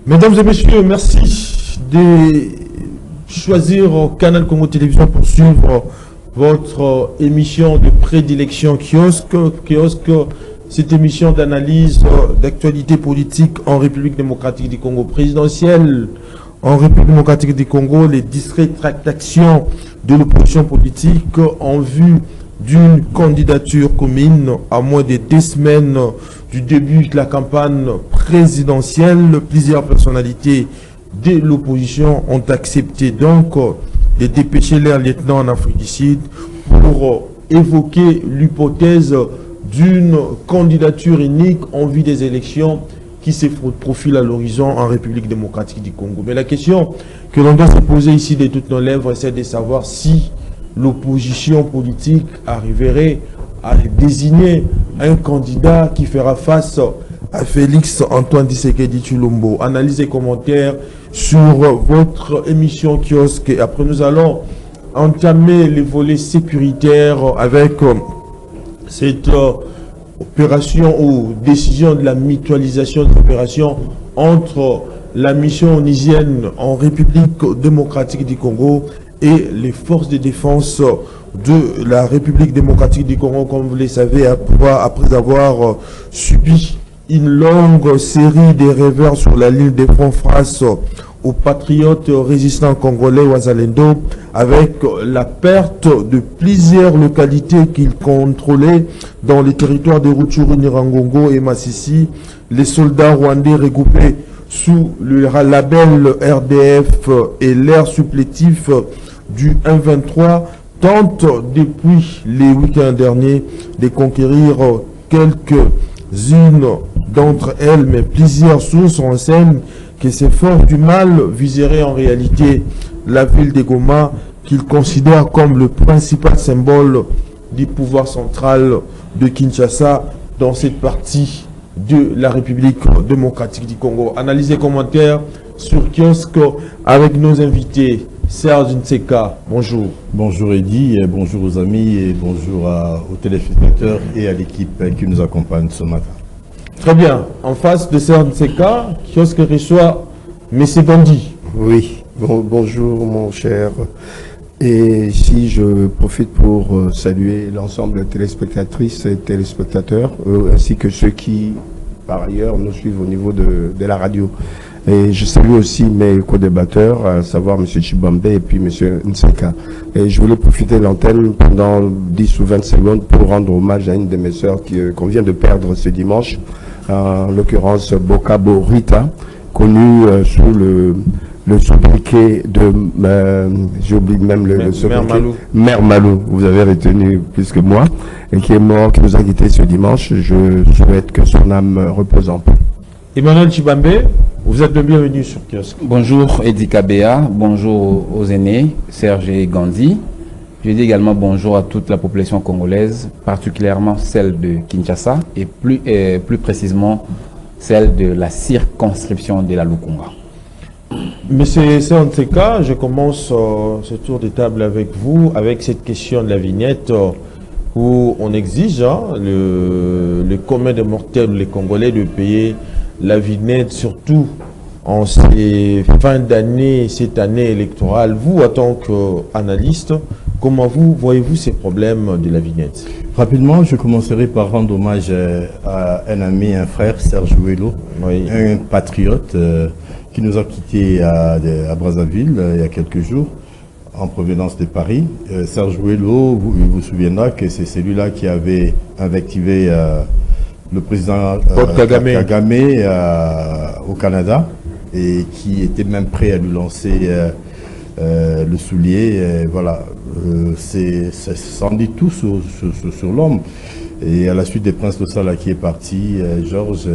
Mesdames et messieurs, merci de choisir Canal Congo Télévision pour suivre votre émission de prédilection Kiosque. Cette émission d'analyse d'actualité politique en République démocratique du Congo, présidentielle en République démocratique du Congo, les districts d'action de l'opposition politique en vue d'une candidature commune à moins de 2 semaines du début de la campagne présidentielle. Plusieurs personnalités de l'opposition ont accepté donc de dépêcher leur lieutenant en Afrique du Sud pour évoquer l'hypothèse d'une candidature unique en vue des élections qui se profilent à l'horizon en République démocratique du Congo. Mais la question que l'on doit se poser ici de toutes nos lèvres, c'est de savoir si l'opposition politique arriverait à désigner un candidat qui fera face à Félix Antoine Tshisekedi Tshilombo. Analyse et commentaires sur votre émission Kiosque. Et après, nous allons entamer les volets sécuritaires avec cette opération ou décision de la mutualisation de l'opération entre la mission onusienne en République démocratique du Congo et les forces de défense de la République démocratique du Congo, comme vous le savez, après avoir subi une longue série de revers sur la ligne de front face aux patriotes résistants congolais Wazalendo, avec la perte de plusieurs localités qu'ils contrôlaient dans les territoires de Rutshuru, Nirangongo et Masisi. Les soldats rwandais regroupés sous le label RDF et l'air supplétif du 1-23 tentent depuis les week-ends derniers de conquérir quelques-unes d'entre elles, mais plusieurs sources renseignent que ces forces du mal viseraient en réalité la ville de Goma, qu'ils considèrent comme le principal symbole du pouvoir central de Kinshasa dans cette partie de la République démocratique du Congo. Analyse et commentaires sur Kiosque avec nos invités. Serge Nseka, bonjour. Bonjour Eddy, bonjour aux amis et bonjour aux téléspectateurs et à l'équipe qui nous accompagne ce matin. Très bien. En face de Serge Nseka, Kiosque reçoit M. Gandhi. Oui, bonjour mon cher. Et si je profite pour saluer l'ensemble des téléspectatrices et téléspectateurs, ainsi que ceux qui, par ailleurs, nous suivent au niveau de la radio. Et je salue aussi mes co-débatteurs, à savoir M. Chibambe et puis M. Nseka. Et je voulais profiter de l'antenne pendant 10 ou 20 secondes pour rendre hommage à une de mes sœurs qu'on vient de perdre ce dimanche, en l'occurrence Bokabo Rita, connue sous le sobriquet de... j'oublie même le sobriquet. Mère Malou, vous avez retenu plus que moi, et qui est mort, qui nous a quittés ce dimanche. Je souhaite que son âme repose en paix. Emmanuel Chibambe, vous êtes le bienvenu sur Kiosque. Bonjour Eddy Kabea, bonjour aux aînés, Serge et Gandhi. Je dis également bonjour à toute la population congolaise, particulièrement celle de Kinshasa et plus précisément celle de la circonscription de la Lukunga. Monsieur Nseka, je commence ce tour de table avec vous, avec cette question de la vignette où on exige le commun des mortels, les Congolais, de payer la vignette, surtout en ces fins d'année, cette année électorale. Vous, en tant qu'analyste, comment voyez-vous ces problèmes de la vignette? Rapidement, je commencerai par rendre hommage à un ami, un frère, Serge Ouello, oui, un patriote qui nous a quittés à Brazzaville il y a quelques jours, en provenance de Paris. Serge Ouello, vous vous souviendrez que c'est celui-là qui avait invectivé le président Kagame au Canada et qui était même prêt à lui lancer le soulier. Voilà, ça en dit tout sur l'homme. Et à la suite des princes de Sala qui est parti, Georges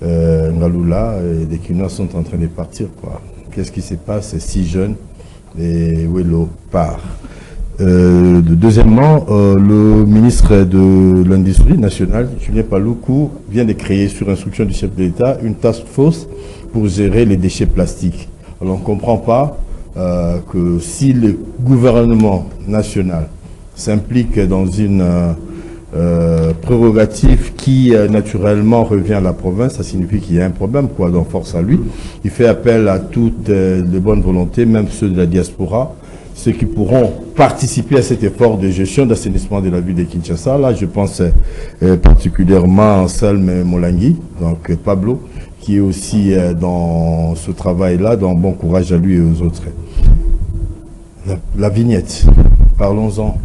Ngalula et des Kinois sont en train de partir. Qu'est-ce qui se passe? C'est si jeune et Ouello part. Deuxièmement, le ministre de l'Industrie nationale, Julien Paluku, vient de créer sur instruction du chef de l'État une task force pour gérer les déchets plastiques. Alors on ne comprend pas que si le gouvernement national s'implique dans une prérogative qui naturellement revient à la province, ça signifie qu'il y a un problème, quoi, donc force à lui. Il fait appel à toutes les bonnes volontés, même ceux de la diaspora, ceux qui pourront participer à cet effort de gestion d'assainissement de la ville de Kinshasa. Là, je pense particulièrement à Anselme Molangui, donc Pablo, qui est aussi dans ce travail-là, donc bon courage à lui et aux autres. La vignette, parlons-en,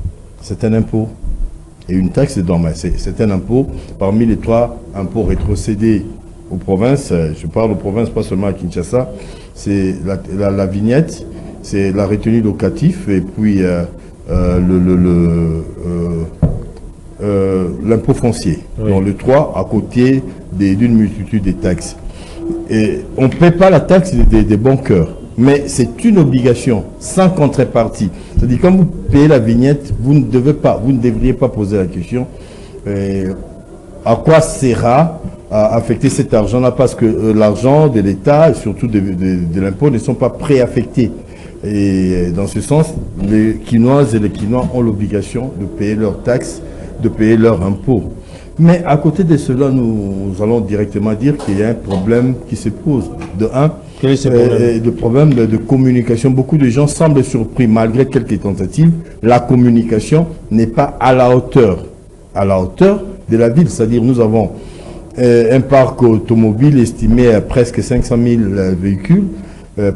c'est un impôt. Et une taxe, c'est un impôt parmi les 3 impôts rétrocédés aux provinces. Je parle aux provinces, pas seulement à Kinshasa. C'est la vignette, c'est la retenue locative et puis l'impôt foncier. Oui. Donc le 3 à côté d'une multitude de taxes. Et on ne paie pas la taxe des bons cœurs. Mais c'est une obligation sans contrepartie. C'est-à-dire quand vous payez la vignette, vous ne devriez pas poser la question à quoi sera affecté cet argent-là, parce que l'argent de l'État et surtout de l'impôt ne sont pas préaffectés. Et dans ce sens, les Quinoises et les Quinois ont l'obligation de payer leurs taxes, de payer leurs impôts. Mais à côté de cela, nous allons directement dire qu'il y a un problème qui se pose. De un, quel est ce problème? Le problème de communication. Beaucoup de gens semblent surpris, malgré quelques tentatives. La communication n'est pas à la hauteur de la ville. C'est-à-dire, nous avons un parc automobile estimé à presque 500 000 véhicules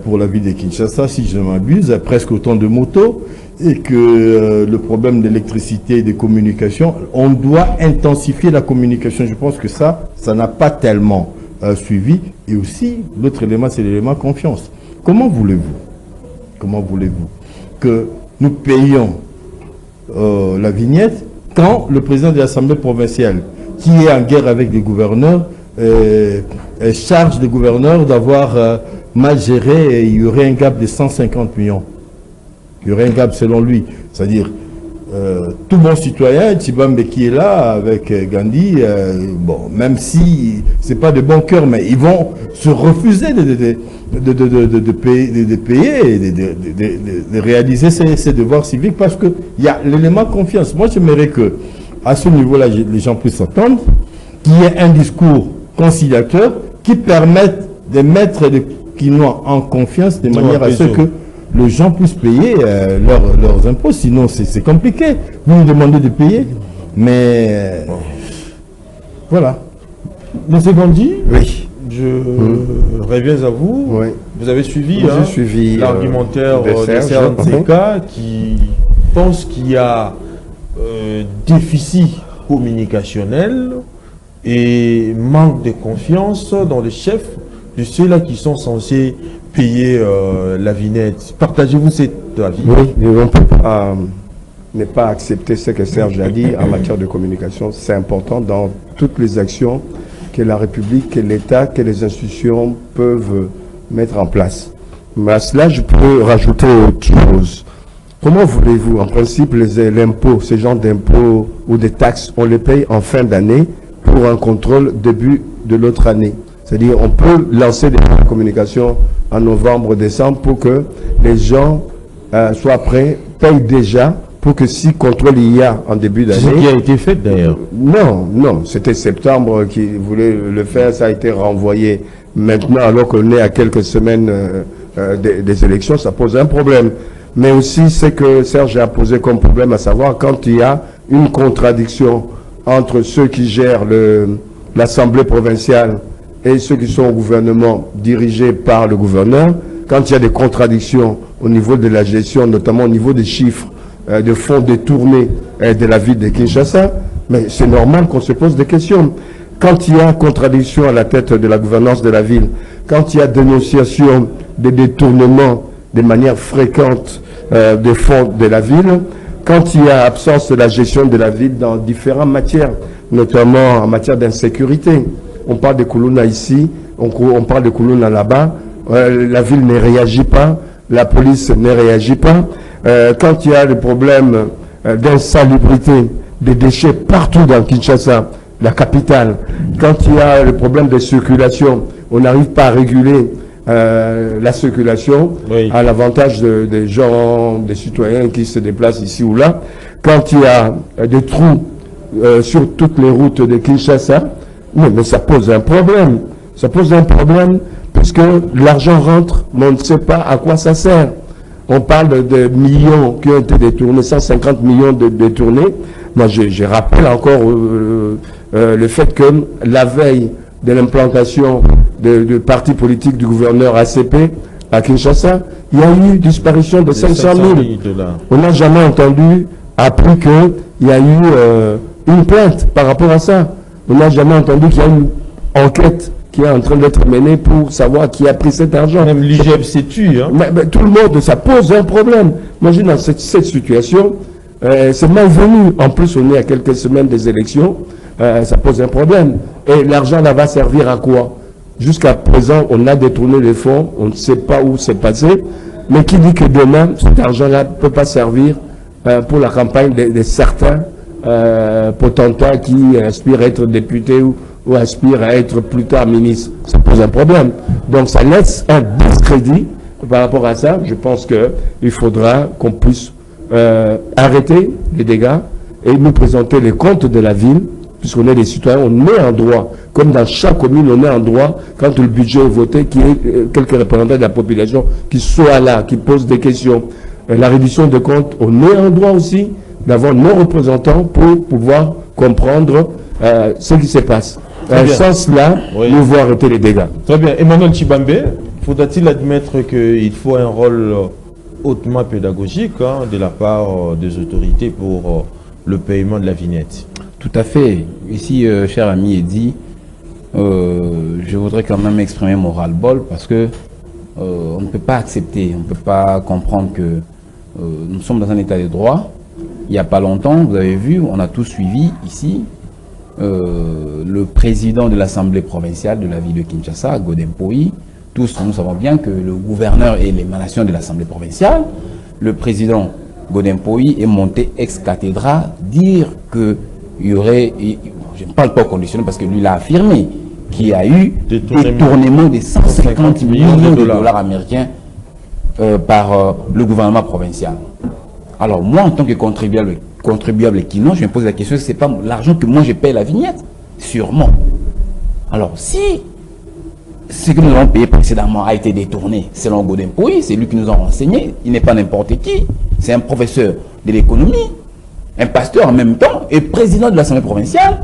pour la ville de Kinshasa, si je ne m'abuse, presque autant de motos. Et que le problème d'électricité et de communication, on doit intensifier la communication. Je pense que ça n'a pas tellement suivi. Et aussi, l'autre élément, c'est l'élément confiance. Comment voulez-vous que nous payions la vignette quand le président de l'Assemblée provinciale, qui est en guerre avec les gouverneurs, charge les gouverneurs d'avoir mal géré, et il y aurait un gap de 150 millions. Il y aurait un gap selon lui. C'est-à-dire, tout bon citoyen, Tshibambe qui est là avec Gandhi, bon, même si c'est pas de bon cœur, mais ils vont se refuser de payer, de réaliser ces devoirs civiques, parce qu'il y a l'élément confiance. Moi, j'aimerais que, à ce niveau-là, les gens puissent s'attendre, qu'il y ait un discours conciliateur qui permette de mettre les Quinois en confiance de manière à ce que les gens puissent payer leurs impôts. Sinon, c'est compliqué. Vous nous demandez de payer, mais voilà. Monsieur Gandhi, oui. Je reviens à vous. Oui. Vous avez suivi l'argumentaire de Serge qui pense qu'il y a déficit communicationnel et manque de confiance dans les chefs de ceux-là qui sont censés payer la vignette. Partagez-vous cet avis? Oui, mais on ne peut pas ne pas accepter ce que Serge a dit en matière de communication. C'est important dans toutes les actions que la République, que l'État, que les institutions peuvent mettre en place. Mais à cela, je peux rajouter autre chose. Comment voulez-vous, en principe, l'impôt, ces genres d'impôts ou des taxes, on les paye en fin d'année pour un contrôle début de l'autre année. C'est-à-dire, on peut lancer des communications en novembre, décembre pour que les gens soient prêts, payent déjà pour que si contrôle il y a en début d'année... C'est ce qui a été fait d'ailleurs. Non, c'était septembre qui voulait le faire, ça a été renvoyé maintenant alors qu'on est à quelques semaines des élections, ça pose un problème. Mais aussi, c'est que Serge a posé comme problème, à savoir quand il y a une contradiction entre ceux qui gèrent l'Assemblée provinciale et ceux qui sont au gouvernement dirigés par le gouverneur, quand il y a des contradictions au niveau de la gestion, notamment au niveau des chiffres de fonds détournés de la ville de Kinshasa, mais c'est normal qu'on se pose des questions. Quand il y a contradiction à la tête de la gouvernance de la ville, quand il y a dénonciation des détournements de manière fréquente des fonds de la ville, quand il y a absence de la gestion de la ville dans différentes matières, notamment en matière d'insécurité. On parle de Koulouna ici, on parle de Koulouna là-bas, la ville ne réagit pas, la police ne réagit pas. Quand il y a le problème d'insalubrité, des déchets partout dans Kinshasa, la capitale, quand il y a le problème de circulation, on n'arrive pas à réguler la circulation à l'avantage des gens, des citoyens qui se déplacent ici ou là. Quand il y a des trous sur toutes les routes de Kinshasa. Mais ça pose un problème. Ça pose un problème puisque l'argent rentre, mais on ne sait pas à quoi ça sert. On parle de millions qui ont été détournés, 150 millions de détournés. Moi, je rappelle encore le fait que la veille de l'implantation du parti politique du gouverneur ACP à Kinshasa, il y a eu disparition de 500 000. On n'a jamais appris qu'il y a eu une plainte par rapport à ça. On n'a jamais entendu qu'il y a une enquête qui est en train d'être menée pour savoir qui a pris cet argent. Même l'IGF s'est tué. Hein? Mais tout le monde, ça pose un problème. Imagine dans cette situation, c'est malvenu. En plus, on est à quelques semaines des élections, ça pose un problème. Et l'argent là va servir à quoi? Jusqu'à présent, on a détourné les fonds, on ne sait pas où c'est passé. Mais qui dit que demain, cet argent-là ne peut pas servir pour la campagne de certains potentats qui aspirent à être députés ou aspirent à être plus tard ministre? Ça pose un problème. Donc ça laisse un discrédit par rapport à ça. Je pense qu'il faudra qu'on puisse arrêter les dégâts et nous présenter les comptes de la ville, puisqu'on est des citoyens, on est en droit. Comme dans chaque commune, on est en droit, quand le budget est voté, qu'il y ait quelques représentants de la population qui soient là, qui posent des questions. La reddition de comptes, on est en droit aussi d'avoir nos représentants pour pouvoir comprendre ce qui se passe. Dans ce sens-là, nous devons arrêter les dégâts. Très bien. Emmanuel Chibambe, faudra-t-il admettre qu'il faut un rôle hautement pédagogique de la part des autorités pour le paiement de la vignette? Tout à fait. Ici, cher ami Eddy, je voudrais quand même exprimer mon ras-le-bol parce que on ne peut pas accepter, on ne peut pas comprendre que nous sommes dans un état de droit. Il n'y a pas longtemps, vous avez vu, on a tous suivi ici le président de l'Assemblée provinciale de la ville de Kinshasa, Godem Poyi. Tous, nous savons bien que le gouverneur est l'émanation de l'Assemblée provinciale. Le président Godem Poyi est monté ex-cathédra dire que il y aurait, je ne parle pas au conditionnel parce que lui l'a affirmé, qu'il y a eu détournement de 150 millions de dollars américains par le gouvernement provincial. Alors moi, en tant que contribuable qui non, je me pose la question, c'est pas l'argent que moi je paye la vignette? Sûrement. Alors si ce que nous avons payé précédemment a été détourné, selon Godem Poyi, c'est lui qui nous a renseigné, il n'est pas n'importe qui, c'est un professeur de l'économie, un pasteur en même temps et président de l'Assemblée provinciale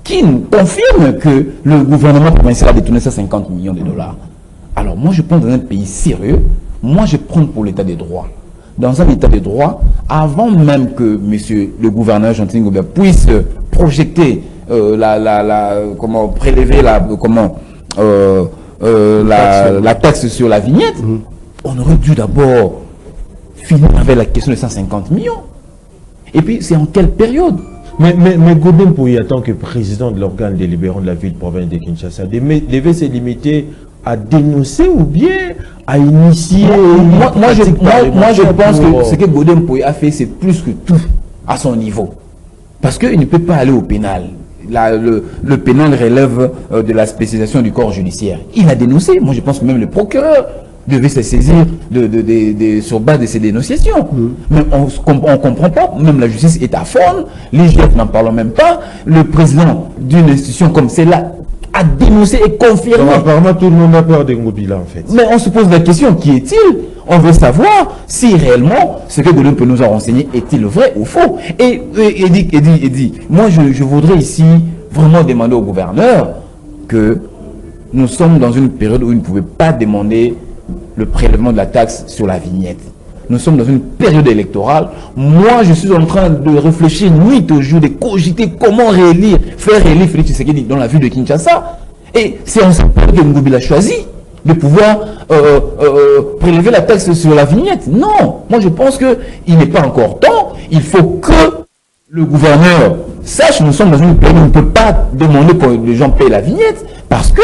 qui nous confirme que le gouvernement provincial a détourné 150 millions de dollars. Alors moi je pense dans un pays sérieux, moi je prends pour l'état des droits. Dans un état de droit, avant même que monsieur le gouverneur Jean-Tine Gobert puisse projeter comment prélever la taxe sur la vignette, on aurait dû d'abord finir avec la question de 150 millions. Et puis, c'est en quelle période? Mais Godem Poyi, en tant que président de l'organe délibérant de la ville-province de Kinshasa, devait se limiter à dénoncer ou bien à initier... Moi, je pense que ce que Godem Poyi a fait, c'est plus que tout à son niveau. Parce qu'il ne peut pas aller au pénal. Le pénal relève de la spécialisation du corps judiciaire. Il a dénoncé. Moi, je pense que même le procureur devait se saisir sur base de ces dénonciations. Mais on ne comprend pas. Même la justice est à fond. L'IGF n'en parle même pas. Le président d'une institution comme celle-là a dénoncé et confirmé. Donc, apparemment, tout le monde a peur des Ngobila, en fait. Mais on se pose la question, qui est-il? On veut savoir si réellement ce que Godem peut nous a renseigné est-il vrai ou faux. Et Eddy, moi je voudrais ici vraiment demander au gouverneur que nous sommes dans une période où il ne pouvait pas demander le prélèvement de la taxe sur la vignette. Nous sommes dans une période électorale. Moi, je suis en train de réfléchir nuit au jour, de cogiter comment faire élire Félix Tshisekedi dans la ville de Kinshasa. Et c'est en cette période que Ngobila a choisi de pouvoir prélever la taxe sur la vignette. Non, moi je pense qu'il n'est pas encore temps. Il faut que le gouverneur sache, nous sommes dans une période où on ne peut pas demander que les gens payent la vignette parce que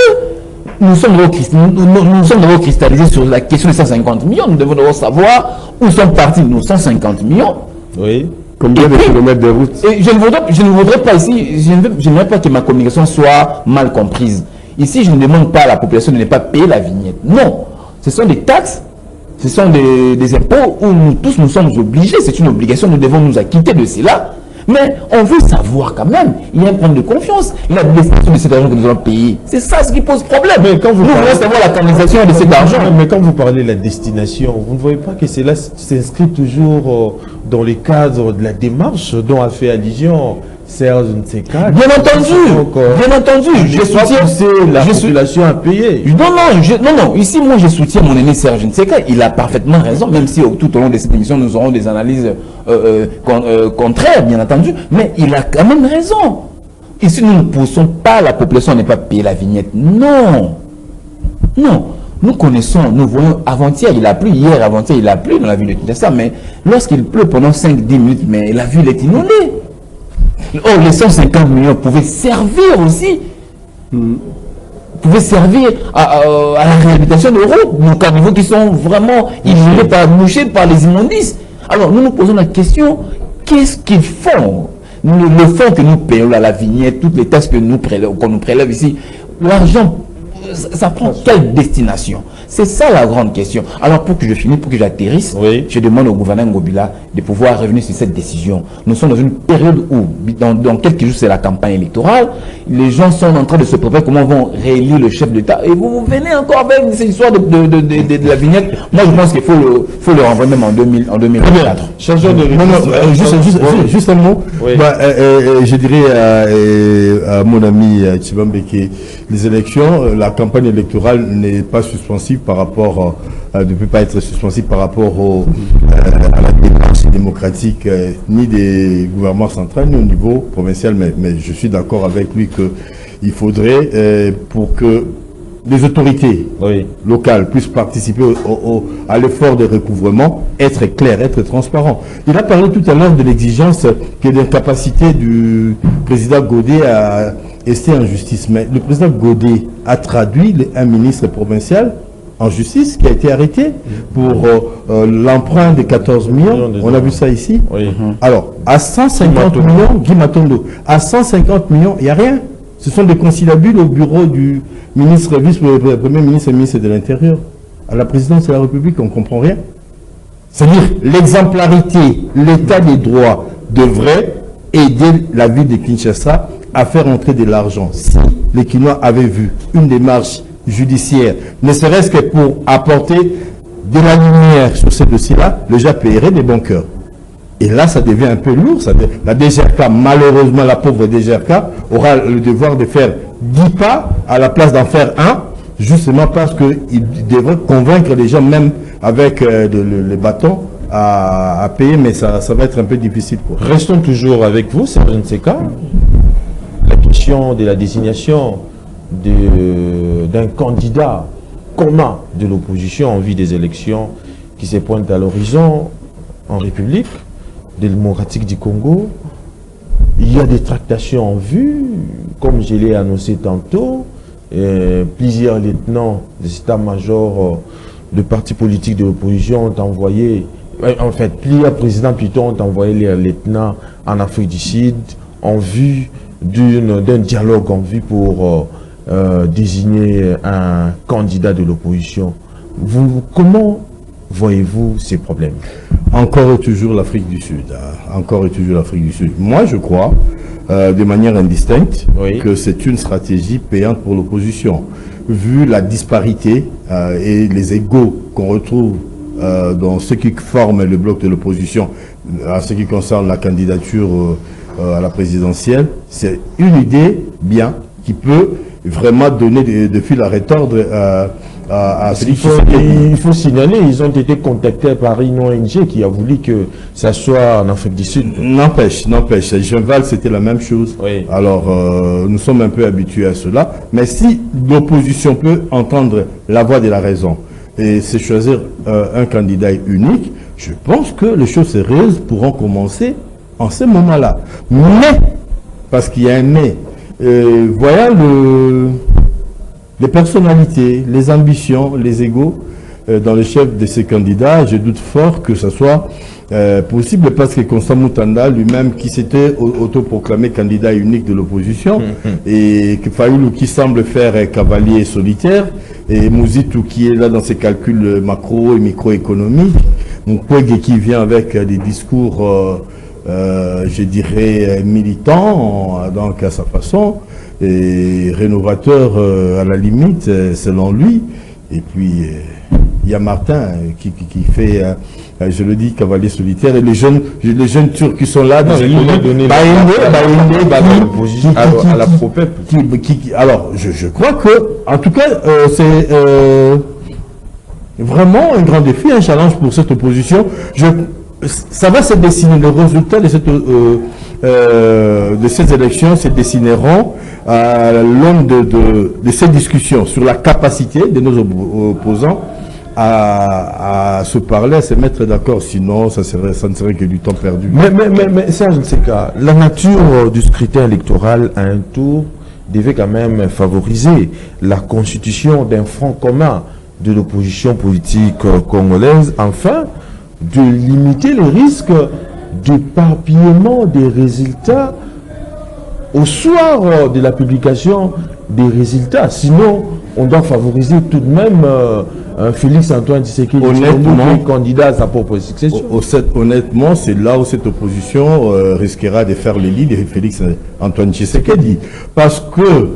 nous sommes d'abord cristallisés sur la question des 150 millions. Nous devons d'abord savoir où sont partis nos 150 millions. Oui. Combien de kilomètres de route? Et je ne voudrais pas ici, je n'aimerais pas que ma communication soit mal comprise. Ici, je ne demande pas à la population de ne pas payer la vignette. Non, ce sont des taxes, ce sont des impôts où nous tous nous sommes obligés. C'est une obligation, nous devons nous acquitter de cela. Mais on veut savoir quand même, il y a un problème de confiance. La destination de cet argent que nous allons payer, c'est ça ce qui pose problème. Mais quand vous nous parlez- voulons savoir la canalisation de cet argent. Mais quand vous parlez de la destination, vous ne voyez pas que cela s'inscrit toujours dans les cadres de la démarche dont a fait allusion Serge Nseka. Bien entendu, je soutiens la je population à payer. Non, ici, moi, je soutiens mon aîné Serge Nseka. Il a parfaitement raison, même si tout au long de cette émission, nous aurons des analyses contraires, bien entendu. Mais il a quand même raison. Ici, nous ne poussons pas la population à ne pas payer la vignette. Non. Non. Nous connaissons, nous voyons, avant-hier, il a plu, hier, avant-hier, il a plu dans la ville de Kinshasa. Mais lorsqu'il pleut pendant 5-10 minutes, mais la ville est inondée. Oh, les 150 millions pouvaient servir aussi. Pouvaient servir à la réhabilitation de routes, nos caniveaux qui sont vraiment mouchés par les immondices. Alors, nous nous posons la question, qu'est-ce qu'ils font? Le fonds que nous payons, la vignette, toutes les taxes que qu'on nous prélève ici, l'argent, ça prend quelle destination? C'est ça la grande question. Alors pour que je finisse, pour que j'atterrisse, je demande au gouverneur Ngobila de pouvoir revenir sur cette décision. Nous sommes dans une période où, dans quelques jours, c'est la campagne électorale. Les gens sont en train de se préparer comment vont réélire le chef d'État. Et vous venez encore avec cette histoire de la vignette. Moi, je pense qu'il faut le renvoyer même en 2024. Changeons de juste un mot. Oui. Je dirais à mon ami Tchibambeke, les élections, la campagne électorale n'est pas suspensive par rapport, ne peut pas être suspensive par rapport à la démarche démocratique ni des gouvernements centraux ni au niveau provincial, mais je suis d'accord avec lui qu'il faudrait, pour que les autorités locales puissent participer à l'effort de recouvrement, être clair, être transparent. Il a parlé tout à l'heure de l'exigence que l'incapacité du président Godet à rester en justice. Mais le président Godet a traduit un ministre provincial en justice qui a été arrêté pour l'emprunt de 14 millions. On a vu ça ici. Alors, à 150 millions, Guy Matondo, à 150 millions, il n'y a rien. Ce sont des conciliabules au bureau du ministre, vice-premier ministre et ministre de l'Intérieur. À la présidence de la République, on ne comprend rien. C'est-à-dire, l'exemplarité, l'état des droits devrait aider la ville de Kinshasa à faire entrer de l'argent. Si les Kinois avaient vu une démarche judiciaire, ne serait-ce que pour apporter de la lumière sur ce dossier-là, le gens paieraient des bons cœurs. Et là, ça devient un peu lourd. La DGRK, malheureusement, la pauvre DGRK, aura le devoir de faire 10 pas à la place d'en faire un, justement parce qu'il devrait convaincre les gens, même avec les bâtons, à payer, mais ça va être un peu difficile. Restons toujours avec vous, Serge Nseka. La question de la désignation d'un candidat commun de l'opposition en vue des élections qui se pointent à l'horizon en République démocratique du Congo. Il y a des tractations en vue, comme je l'ai annoncé tantôt. Plusieurs lieutenants des états-majors de partis politiques de l'opposition ont envoyé, en fait, plusieurs présidents plutôt ont envoyé les lieutenants en Afrique du Sud en vue d'un dialogue en vue pour désigner un candidat de l'opposition. Comment voyez-vous ces problèmes? Encore et toujours l'Afrique du Sud. Encore et toujours l'Afrique du Sud. Moi, je crois, de manière indistincte, que c'est une stratégie payante pour l'opposition. Vu la disparité et les égaux qu'on retrouve dans ce qui forme le bloc de l'opposition, en ce qui concerne la candidature à la présidentielle, c'est une idée bien qui peut vraiment donner de fil à retordre à celui qui il faut signaler, ils ont été contactés par une ONG qui a voulu que ça soit en Afrique du Sud. N'empêche. Genval, c'était la même chose. Alors, nous sommes un peu habitués à cela. Mais si l'opposition peut entendre la voix de la raison et se choisir un candidat unique, je pense que les choses sérieuses pourront commencer en ce moment-là. Mais, parce qu'il y a un mais, voyant les personnalités, les ambitions, les égos dans le chef de ces candidats, je doute fort que ce soit possible, parce que Constant Moutanda lui-même, qui s'était autoproclamé candidat unique de l'opposition, et que Fayoulou qui semble faire cavalier solitaire, et Mouzitou qui est là dans ses calculs macro et microéconomiques, Moukwege qui vient avec des discours je dirais, militant, donc à sa façon, et rénovateur à la limite, selon lui. Et puis, il y a Martin qui fait, je le dis, cavalier solitaire, et les jeunes Turcs qui sont là, à la ProPEP. Alors, je crois que, en tout cas, c'est vraiment un grand défi, un challenge pour cette opposition. Ça va se dessiner, le résultat de ces élections se dessineront à l'aune de ces discussions sur la capacité de nos opposants à se parler, à se mettre d'accord. Sinon, ça ne serait que du temps perdu. Mais Serge Nseka, la nature du scrutin électoral à un tour devait quand même favoriser la constitution d'un front commun de l'opposition politique congolaise, afin de limiter le risque d'éparpillement des résultats au soir de la publication des résultats. Sinon, on doit favoriser tout de même Félix Antoine Tshisekedi, honnêtement, candidat à sa propre succession. Honnêtement, c'est là où cette opposition risquera de faire le lit de Félix Antoine Tshisekedi. Parce que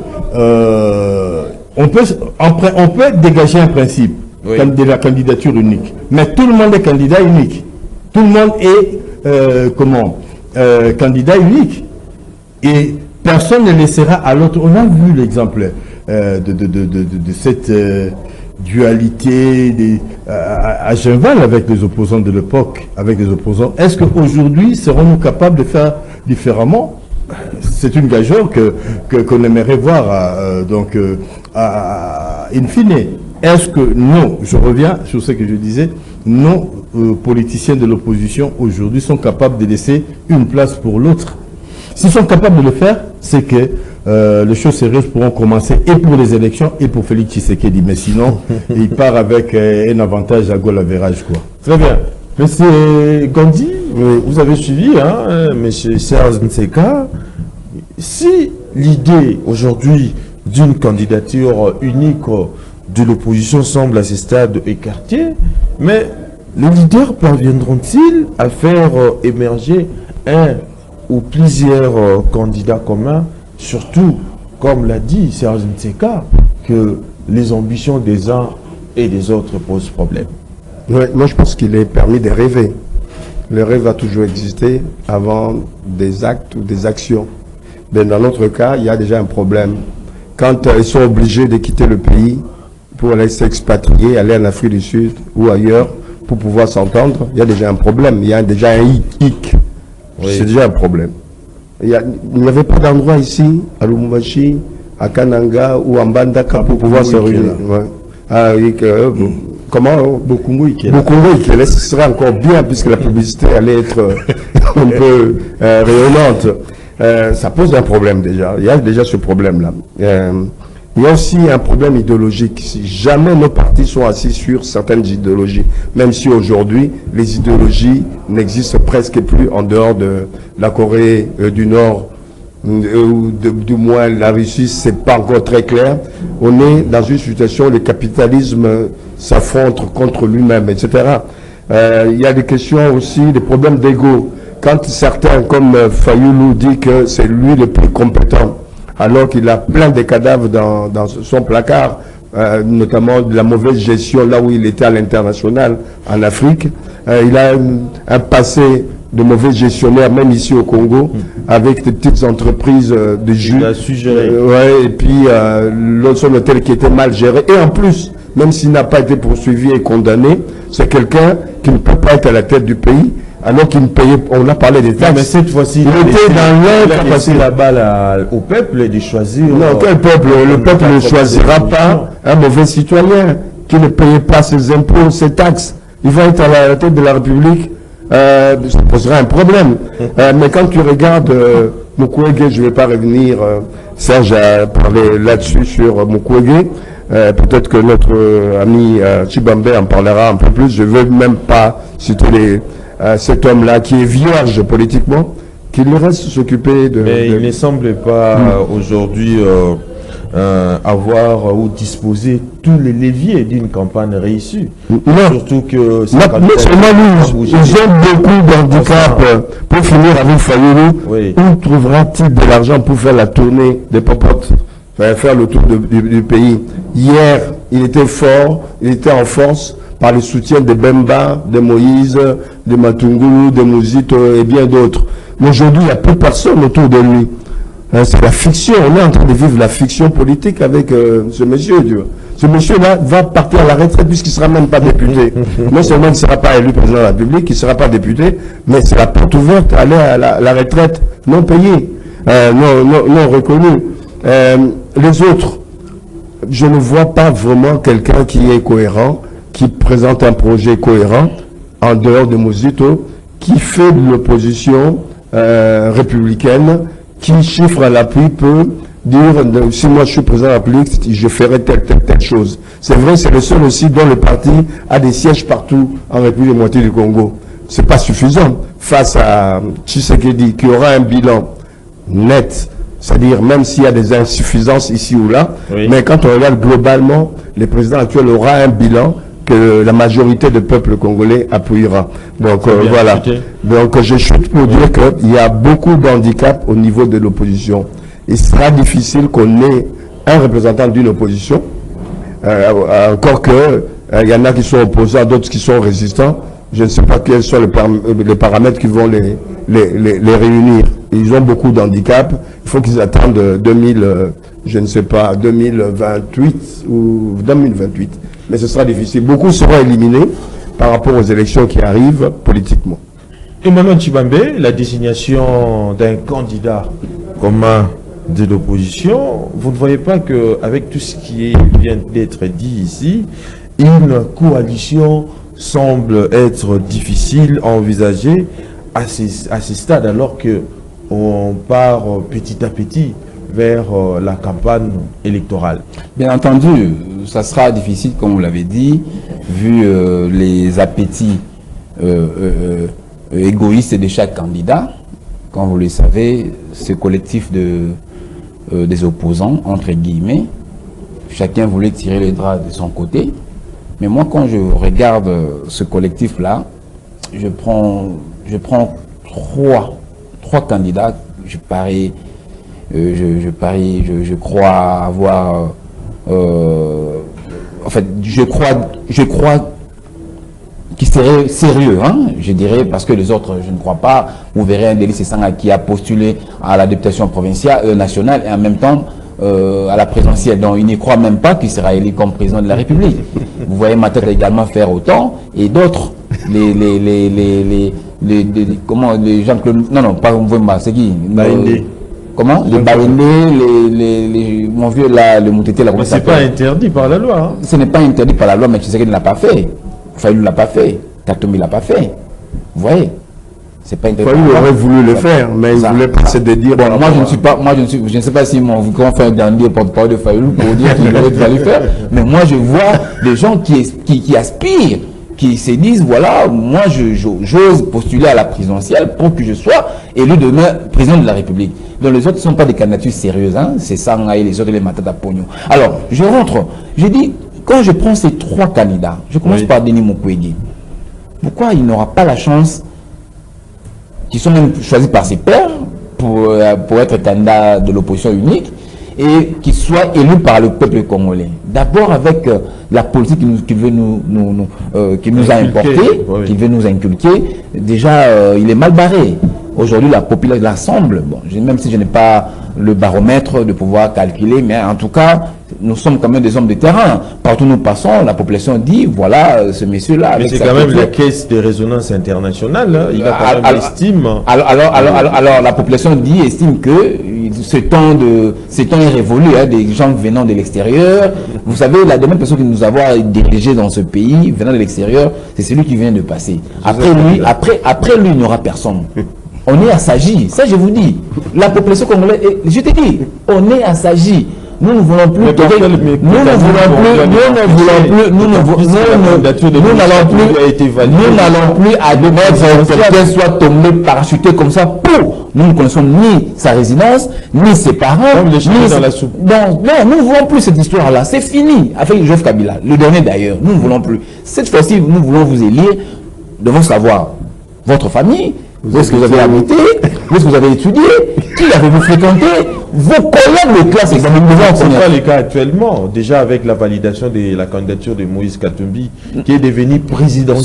on peut dégager un principe, comme de la candidature unique. Mais tout le monde est candidat unique. Tout le monde est candidat unique. Et personne ne laissera à l'autre. On a vu l'exemple de cette dualité à Genval avec les opposants de l'époque, avec les opposants. Est-ce qu'aujourd'hui, serons-nous capables de faire différemment? C'est une gageure qu'on aimerait voir, in fine. Est-ce que nous, je reviens sur ce que je disais, nos politiciens de l'opposition aujourd'hui sont capables de laisser une place pour l'autre? S'ils sont capables de le faire, c'est que les choses sérieuses pourront commencer et pour les élections et pour Félix Tshisekedi. Mais sinon, il part avec un avantage à goal-average, quoi. Très bien. Monsieur Gandhi, vous avez suivi, Monsieur Serge Nseka. Si l'idée aujourd'hui d'une candidature unique de l'opposition semble à ce stade écartée, mais les leaders parviendront-ils à faire émerger un ou plusieurs candidats communs, surtout, comme l'a dit Serge Nseka, que les ambitions des uns et des autres posent problème? Oui, moi je pense qu'il est permis de rêver. Le rêve a toujours existé avant des actes ou des actions. Mais dans notre cas, il y a déjà un problème. Quand ils sont obligés de quitter le pays pour aller s'expatrier, aller en Afrique du Sud ou ailleurs pour pouvoir s'entendre, il y a déjà un problème. Il y a déjà un hic. Oui. C'est déjà un problème. Il n'y avait pas d'endroit ici, à Lubumbashi, à Kananga ou à Mbandaka pour pouvoir se réunir. Ouais. Ah oui, comment Bokungu Ikele, ce serait encore bien puisque la publicité allait être un peu rayonnante. Ça pose un problème déjà. Il y a déjà ce problème-là. Il y a aussi un problème idéologique. Si jamais nos partis sont assis sur certaines idéologies, même si aujourd'hui les idéologies n'existent presque plus en dehors de la Corée du Nord, ou du moins la Russie, c'est pas encore très clair. On est dans une situation où le capitalisme s'affronte contre lui-même, etc. Il y a des questions aussi, des problèmes d'ego. Quand certains, comme Fayoulou, dit que c'est lui le plus compétent, alors qu'il a plein de cadavres dans son placard, notamment de la mauvaise gestion là où il était à l'international, en Afrique. Il a un passé de mauvais gestionnaire, même ici au Congo, avec des petites entreprises de jus. Il a su gérer. Et puis son hôtel qui était mal géré. Et en plus, même s'il n'a pas été poursuivi et condamné, c'est quelqu'un qui ne peut pas être à la tête du pays. Alors qu'il ne payait, on a parlé des taxes. Mais cette fois-ci, il était dans l'autre. Il a laissé la balle au peuple de choisir. Non, quel peuple? Le peuple ne choisira pas un mauvais citoyen qui ne payait pas ses impôts, ses taxes. Il va être à la tête de la République. Ça posera un problème. Mais quand tu regardes Mukwege, je ne vais pas revenir, Serge a parlé là-dessus sur Mukwege. Peut-être que notre ami Chibambe en parlera un peu plus. Je ne veux même pas citer cet homme-là qui est vierge politiquement, qu'il reste s'occuper de... Mais il ne semble pas aujourd'hui avoir ou disposer tous les leviers d'une campagne réussie. Non. Surtout que Non seulement nous, ils ont beaucoup d'handicap. Pour finir avec Fayoulou, oui. où trouvera-t-il de l'argent pour faire la tournée des popotes, faire le tour du pays? Hier, il était fort, il était en force par le soutien de Bemba, de Moïse, de Matungulu, de Mouzito et bien d'autres. Mais aujourd'hui, il n'y a plus personne autour de lui. C'est la fiction. On est en train de vivre la fiction politique avec ce monsieur. Ce monsieur-là va partir à la retraite puisqu'il ne sera même pas député. Non seulement il ne sera pas élu président de la République, il ne sera pas député, mais c'est la porte ouverte à aller à la retraite non payée, non reconnue. Les autres, je ne vois pas vraiment quelqu'un qui est cohérent, qui présente un projet cohérent en dehors de Mouzito, qui fait de l'opposition républicaine, qui chiffre à l'appui peut dire si moi je suis président de la République, je ferai telle chose. C'est vrai, c'est le seul aussi dont le parti a des sièges partout en République démocratique du Congo. C'est pas suffisant face à Tshisekedi qui aura un bilan net, c'est-à-dire même s'il y a des insuffisances ici ou là, oui. Mais quand on regarde globalement, le président actuel aura un bilan que la majorité du peuple congolais appuiera. Donc voilà. Chuté. Donc je chute pour dire qu'il y a beaucoup d'handicaps au niveau de l'opposition. Il sera difficile qu'on ait un représentant d'une opposition, encore que il y en a qui sont opposants, d'autres qui sont résistants. Je ne sais pas quels sont les paramètres qui vont les réunir. Ils ont beaucoup d'handicaps. Il faut qu'ils attendent 2028 ou 2028. Mais ce sera difficile. Beaucoup seront éliminés par rapport aux élections qui arrivent politiquement. Emmanuel Tshibambe, la désignation d'un candidat commun de l'opposition, vous ne voyez pas qu'avec tout ce qui vient d'être dit ici, une coalition semble être difficile à envisager à ces stades, alors qu'on part petit à petit vers la campagne électorale? Bien entendu, ça sera difficile, comme vous l'avez dit, vu les appétits égoïstes de chaque candidat. Comme vous le savez, ce collectif des opposants, entre guillemets, chacun voulait tirer les draps de son côté. Mais moi, quand je regarde ce collectif-là, je prends trois candidats. Je crois avoir... en fait, je crois qu'il serait sérieux, hein, je dirais, parce que les autres, je ne crois pas. Vous verrez un Délice Sanga qui a postulé à la députation provinciale, nationale, et en même temps à la présidentielle. Donc il n'y croit même pas qu'il sera élu comme président de la République. Vous voyez Matata également faire autant, et d'autres, comment les gens que... Non, pas Mvemba, c'est qui? Comment? Les Baïndé, mon vieux là, le Moutété là. Mais c'est pas interdit par la loi. Hein. Ce n'est pas interdit par la loi, mais Tshisekedi ne l'a pas fait. Fayulu ne l'a pas fait. Katumbi ne l'a pas fait. Vous voyez? C'est pas interdit. Fayulu aurait voulu le faire, mais il voulait passer de dire. Bon, moi je ne sais pas si mon grand frère Gandhi porte-parole de Fayulu pour dire qu'il aurait fallu faire, mais moi je vois des gens qui aspirent, qui se disent, voilà, moi j'ose postuler à la présidentielle pour que je sois élu demain président de la République. Donc les autres ne sont pas des candidatures sérieuses, hein? C'est Sanga et les autres, les Matata Pogno. Alors, je rentre, je dis, quand je prends ces trois candidats, je commence par Denis Mukwege. Pourquoi il n'aura pas la chance, qui sont même choisis par ses pairs, pour être candidat de l'opposition unique, et qu'il soit élu par le peuple congolais. D'abord avec la politique qui veut qui nous a importé, qui veut nous inculquer. Déjà, il est mal barré. Aujourd'hui, la population l'assemble. Bon, même si je n'ai pas le baromètre de pouvoir calculer, mais en tout cas, nous sommes quand même des hommes de terrain. Partout où nous passons, la population dit, voilà, ce monsieur-là. Mais c'est quand même la caisse de résonance internationale. Hein. Il a quand même estime. Alors, la population estime que ce temps est révolu, hein, des gens venant de l'extérieur. Vous savez, la dernière personne qui nous a dirigé dans ce pays, venant de l'extérieur, c'est celui qui vient de passer. Après lui, il n'y aura personne. On est assagi, ça je vous dis. La population congolaise, je te dis, on est assagi. Nous ne voulons plus. Nous n'allons plus admettre qu'elle soit tombée parachutée comme ça. Nous ne connaissons ni sa résidence, ni ses parents. Non, nous ne voulons plus cette histoire-là. C'est fini avec Joseph Kabila, le dernier d'ailleurs. Nous ne voulons plus. Cette fois-ci, nous voulons vous élire. Devons savoir votre famille, où est-ce que vous avez habité, où est-ce que vous avez étudié, qui avez-vous fréquenté, vos collègues de classe. Ce n'est pas le cas actuellement. Déjà avec la validation de la candidature de Moïse Katumbi, qui est devenu président.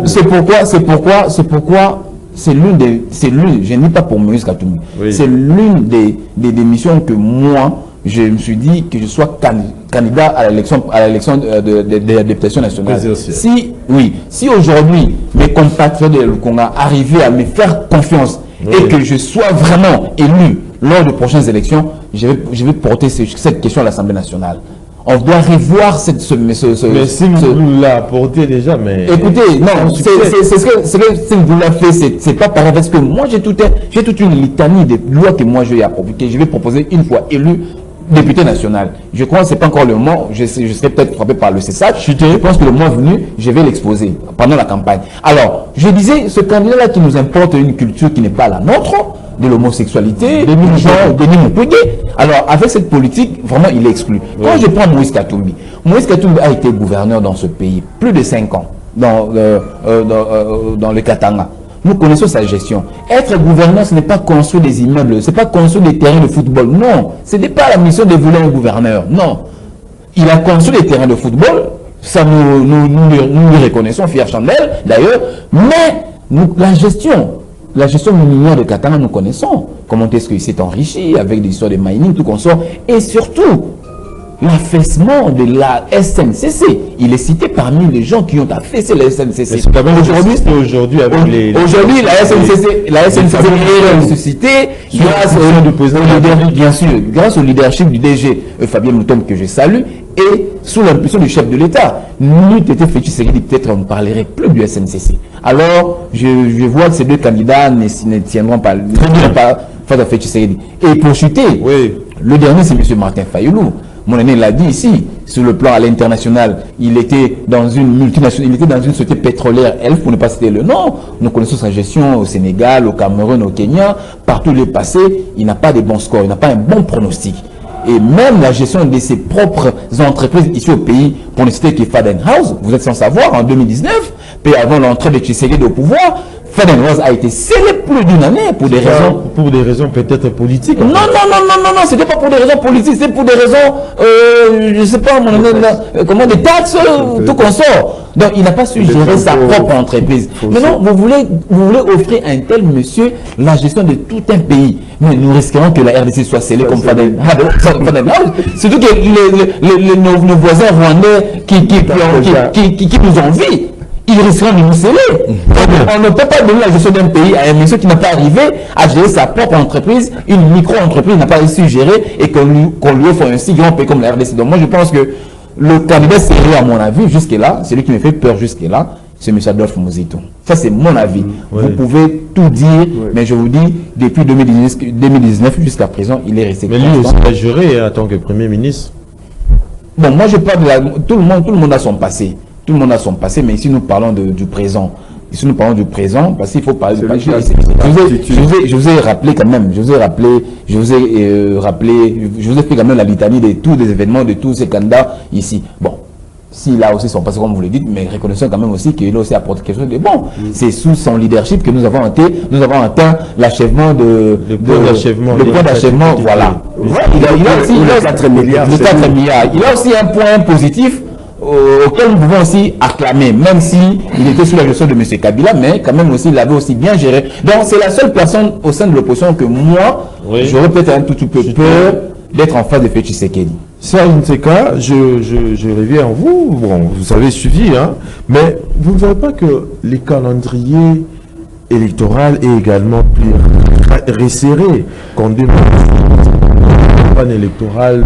C'est pourquoi c'est l'une, je ne dis pas pour Moïse Katumbi, c'est l'une des missions que moi, je me suis dit que je sois candidat à l'élection de la députation nationale. Si aujourd'hui mes compatriotes de Congo arrivaient à me faire confiance et que je sois vraiment élu lors des prochaines élections, je vais porter cette question à l'Assemblée nationale. On doit revoir mais si vous l'a porté déjà, mais... Écoutez, non, c'est ce que vous l'a fait, c'est pas pareil, parce que moi j'ai toute une litanie de lois que moi je vais proposer une fois élu député national. Je crois que ce n'est pas encore le moment, je serai peut-être frappé par le CESAC. Je pense que le mois venu, je vais l'exposer pendant la campagne. Alors, je disais, ce candidat-là qui nous importe une culture qui n'est pas la nôtre, de l'homosexualité, des Mukwege. Alors, avec cette politique, vraiment, il est exclu. Quand je prends Moïse Katumbi a été gouverneur dans ce pays plus de 5 ans, dans le Katanga. Nous connaissons sa gestion. Être gouverneur, ce n'est pas construire des immeubles, ce n'est pas construire des terrains de football. Non, ce n'est pas la mission de vouloir un gouverneur. Non. Il a construit des terrains de football, ça nous lui reconnaissons, fier chandelle d'ailleurs, mais la gestion minière de Katanga, nous connaissons. Comment est-ce qu'il s'est enrichi avec des histoires de mining, tout qu'on sort. Et surtout, l'affaissement de la SNCC. Il est cité parmi les gens qui ont affaissé la SNCC. Aujourd'hui, la SNCC est ressuscitée grâce au leadership du DG Fabien Moutom, que je salue, et sous l'impulsion du chef de l'État. Nous, Félix Tshisekedi, peut-être on ne parlerait plus du SNCC. Alors, je vois que ces deux candidats ne tiendront pas face à Félix Tshisekedi. Et pour chuter, le dernier, c'est M. Martin Fayoulou. Mon aîné l'a dit ici, sur le plan à l'international, il était dans une multinationale, il était dans une société pétrolière, Elf, pour ne pas citer le nom. Nous connaissons sa gestion au Sénégal, au Cameroun, au Kenya, partout où il est passé, il n'a pas de bons scores, il n'a pas un bon pronostic. Et même la gestion de ses propres entreprises ici au pays, pour ne citer que Fadenhouse, vous êtes sans savoir, en 2019, puis avant l'entrée de Tshisekedi au pouvoir, Fadenhouse a été scellé plus d'une année pour des raisons... Pour des raisons peut-être politiques. Non, c'était pas pour des raisons politiques, c'est pour des raisons, je sais pas, comment, des taxes, tout qu'on sort. Donc il n'a pas su gérer sa propre entreprise. Maintenant, vous voulez offrir à un tel monsieur la gestion de tout un pays. Mais nous risquons que la RDC soit scellée comme Fadenhouse. Surtout que nos voisins rwandais qui nous envient, ils risqueront de nous sceller. On ne peut pas donner la gestion d'un pays à un monsieur qui n'a pas arrivé à gérer sa propre entreprise, une micro-entreprise n'a pas réussi à gérer et qu'on lui offre un si grand pays comme la RDC. Donc moi je pense que le candidat sérieux à mon avis jusque-là, celui qui me fait peur jusque-là, c'est M. Adolphe Muzito. Ça c'est mon avis. Vous pouvez tout dire, mais je vous dis, depuis 2019 jusqu'à présent, il est resté. Mais lui aussi a juré en tant que Premier ministre. Bon, moi je parle de tout le monde a son passé. Tout le monde a son passé, mais ici nous parlons du présent. Ici nous parlons du présent, parce qu'il faut parler du passé. Je vous ai rappelé quand même, je vous ai fait quand même la litanie de tous les événements, de tous ces candidats ici. Bon, s'il a aussi son passé, comme vous le dites, mais reconnaissons quand même aussi qu'il a aussi apporté quelque chose de bon. C'est sous son leadership que nous avons atteint l'achèvement le point d'achèvement, voilà. Il a aussi un point positif auquel nous pouvons aussi acclamer, même si il était sous la gestion de M. Kabila, mais quand même aussi il avait aussi bien géré. Donc c'est la seule personne au sein de l'opposition que moi, j'aurais peut-être un tout petit peu peur d'être en face de Félix Tshisekedi. Serge Nseka, je reviens à vous. Bon, vous avez suivi, hein, mais vous ne voyez pas que les calendriers électoraux est également plus resserré qu'on demande une campagne électorale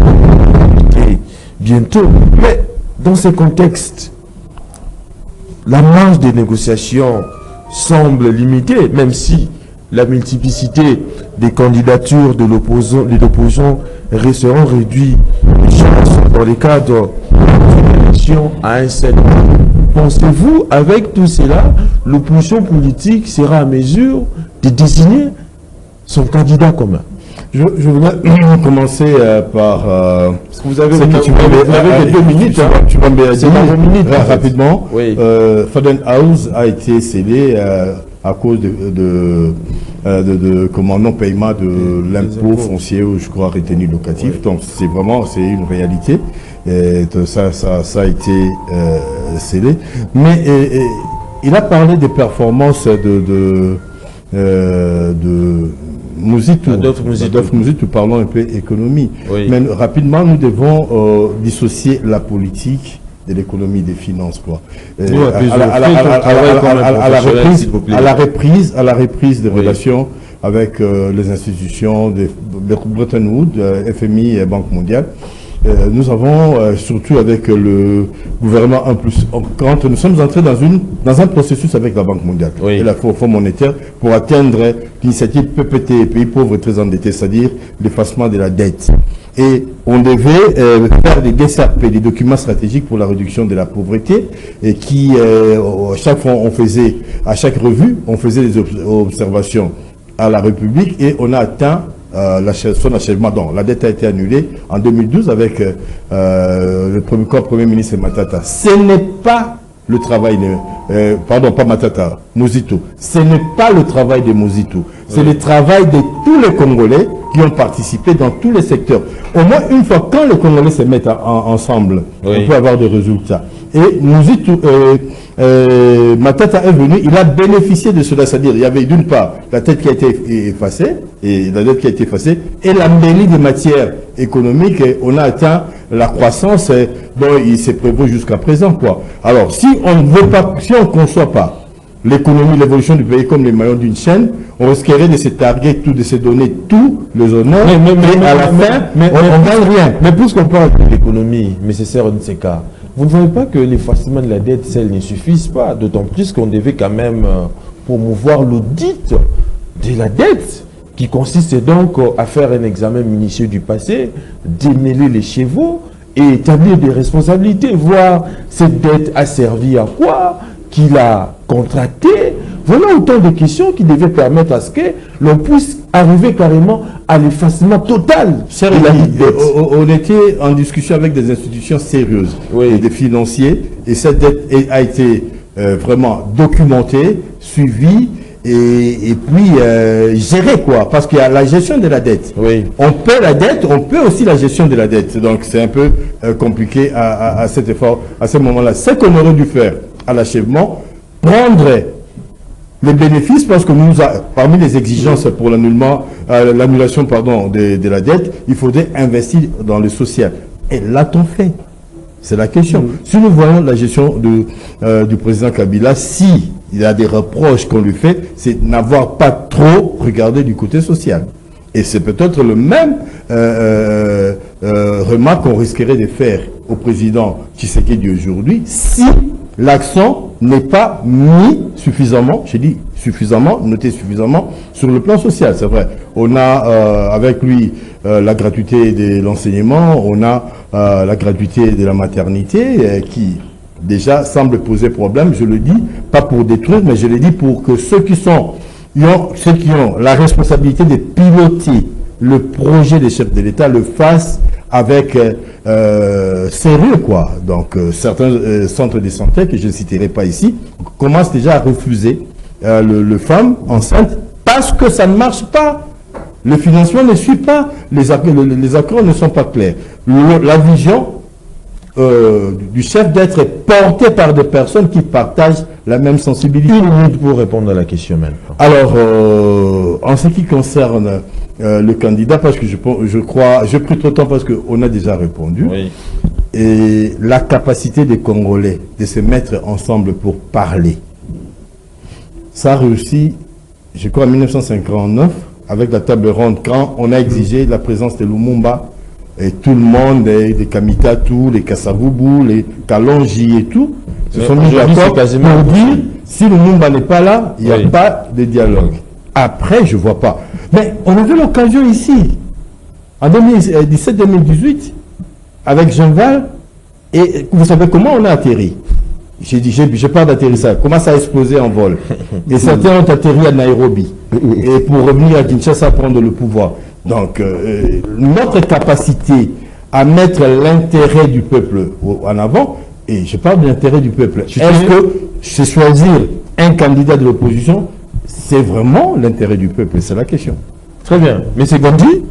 bientôt. Mais dans ce contexte, la marge des négociations semble limitée, même si la multiplicité des candidatures de l'opposition resteront réduites dans le cadre d'une élection à un seul moment. Pensez-vous, avec tout cela, l'opposition politique sera à mesure de désigner son candidat commun? Je voudrais commencer par... Parce que vous avez, que vous avez 2 minutes. Tu vas me C'est dans 2 minutes. Rapidement. Oui. Faden House a été scellé à cause de comment non-paiement de l'impôt foncier, ou je crois retenu locatif. Oui. Donc c'est une réalité. Et ça a été scellé. Mais il a parlé des performances de Adolphe Mouzitou, parlons un peu économie. Oui. Mais rapidement, nous devons dissocier la politique de l'économie des finances, quoi. À la reprise des relations avec les institutions de Bretton Woods, FMI et Banque mondiale. Nous avons, surtout avec le gouvernement quand nous sommes entrés dans un processus avec la Banque mondiale et la Fonds monétaire pour atteindre l'initiative PPT, pays pauvres et très endettés, c'est-à-dire l'effacement de la dette. Et on devait faire des DSRP, des documents stratégiques pour la réduction de la pauvreté, et qui, à chaque fois, à chaque revue, on faisait des observations à la République, et on a atteint son achèvement. Donc, la dette a été annulée en 2012 avec le Premier ministre Matata. Ce n'est pas le travail de... pardon, pas Matata, Mouzitou. Ce n'est pas le travail de Mouzitou. C'est le travail de tous les Congolais qui ont participé dans tous les secteurs. Au moins une fois, quand les Congolais se mettent ensemble, on peut avoir des résultats. Et Mouzitou... Matata est venu, il a bénéficié de cela, c'est-à-dire il y avait d'une part la dette qui a été effacée, et l'embellie des matières économiques, et on a atteint la croissance dont il s'est prévu jusqu'à présent, quoi. Alors, si on ne veut pas, si on ne conçoit pas l'économie, l'évolution du pays comme les maillons d'une chaîne, on risquerait de se targuer tout, de se donner tous les honneurs, mais à la fin, on ne gagne rien. Mais puisqu'on parle de l'économie, M. Ntseka, vous ne voyez pas que l'effacement de la dette, celle ne suffise pas, d'autant plus qu'on devait quand même promouvoir l'audit de la dette, qui consiste donc à faire un examen minutieux du passé, démêler les chevaux et établir des responsabilités, voir cette dette a servi à quoi, qui l'a contracté. Voilà autant de questions qui devaient permettre à ce que l'on puisse arriver carrément à l'effacement total de la dette. On était en discussion avec des institutions sérieuses, et des financiers, et cette dette a été vraiment documentée, suivie, et puis gérée, quoi, parce qu'il y a la gestion de la dette. On paie la dette, on paie aussi la gestion de la dette. Donc c'est un peu compliqué à cet effort, à ce moment-là. Ce qu'on aurait dû faire à l'achèvement, prendre les bénéfices, parce que parmi les exigences pour l'annulation de la dette, il faudrait investir dans le social. Et l'a-t-on fait? C'est la question. Si nous voyons la gestion du président Kabila, si il y a des reproches qu'on lui fait, c'est n'avoir pas trop regardé du côté social. Et c'est peut-être le même remarque qu'on risquerait de faire au président Tshisekedi aujourd'hui si l'accent n'est pas mis suffisamment, j'ai dit suffisamment, noté suffisamment sur le plan social, c'est vrai. On a avec lui la gratuité de l'enseignement, on a la gratuité de la maternité qui déjà semble poser problème, je le dis, pas pour détruire, mais je le dis pour que ceux qui ont la responsabilité de piloter le projet des chefs de l'État le fassent avec sérieux, quoi. Donc certains centres de santé, que je ne citerai pas ici, commencent déjà à refuser le femme enceinte parce que ça ne marche pas. Le financement ne suit pas, les accords ne sont pas clairs. La vision du chef d'être porté par des personnes qui partagent la même sensibilité. Une minute pour répondre à la question maintenant. Alors, en ce qui concerne le candidat, parce que je crois, j'ai pris trop de temps parce qu'on a déjà répondu, et la capacité des Congolais de se mettre ensemble pour parler, ça a réussi, je crois, en 1959, avec la table ronde, quand on a exigé la présence de Lumumba, et tout le monde, les Kamitatu, les Kassavubu, les Kalonji et tout, se sont mis d'accord pour dire, si Lumumba n'est pas là, il n'y a pas de dialogue. Après, je ne vois pas. Mais on avait l'occasion ici, en 2017-2018, avec Jean Val, et vous savez comment on a atterri? J'ai dit, je parle d'atterrissage. Comment ça a explosé en vol? Et certains ont atterri à Nairobi. Et pour revenir à Kinshasa, prendre le pouvoir. Donc, notre capacité à mettre l'intérêt du peuple en avant, et je parle de l'intérêt du peuple, est-ce que c'est choisir un candidat de l'opposition, c'est vraiment l'intérêt du peuple? C'est la question. Très bien. Mais c'est Gandhi,